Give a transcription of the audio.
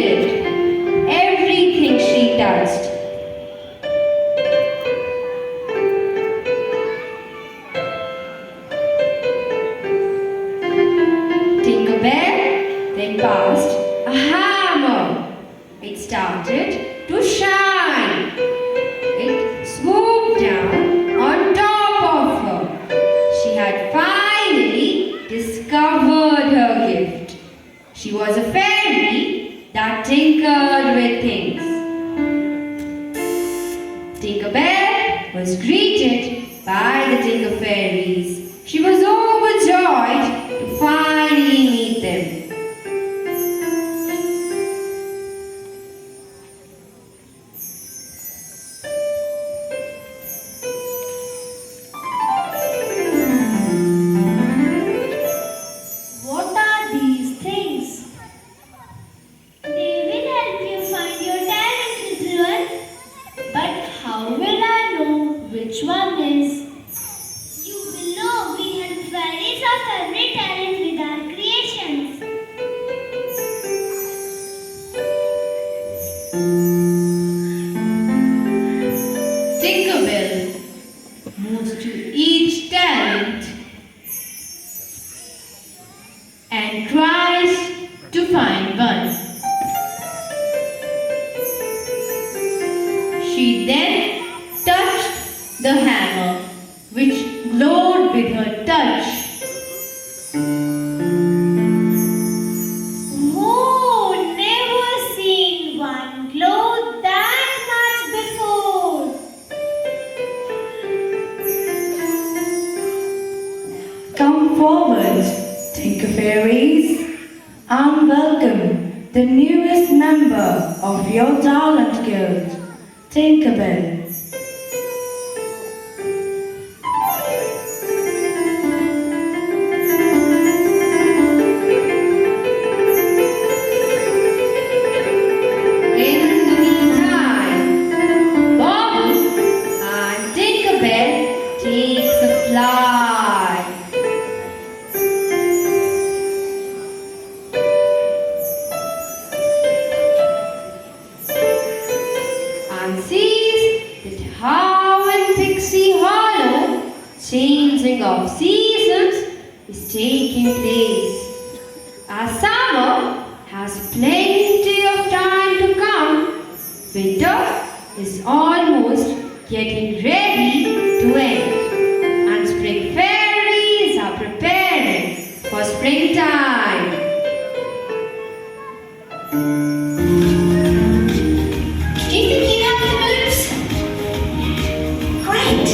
lived. Everything she touched. Tinkerbell then passed a hammer. It started to shine. It swooped down on top of her. She had finally discovered her gift. She was a fairy that tinkered with things. Tinkerbell was greeted by the Tinker Fairies. She was overjoyed to finally meet them. What are these things? They will help you find your talent, little one. But how will I know which one is? You will know we help fairies of every talent with our creations. Tinkerbell moves to each talent and tries to find one. She then touched the hammer, which glowed with her touch. Oh, never seen one glow that much before. Come forward, Tinker Fairies, and welcome the newest member of your Talent Guild, Tinkerbell. In the meantime, Bobby and Tinkerbell takes a flight. And sees that how in Pixie Hollow changing of seasons is taking place. As summer has plenty of time to come, winter is almost getting ready to end, and spring fairies are preparing for springtime. Did you picking up the moves? Great!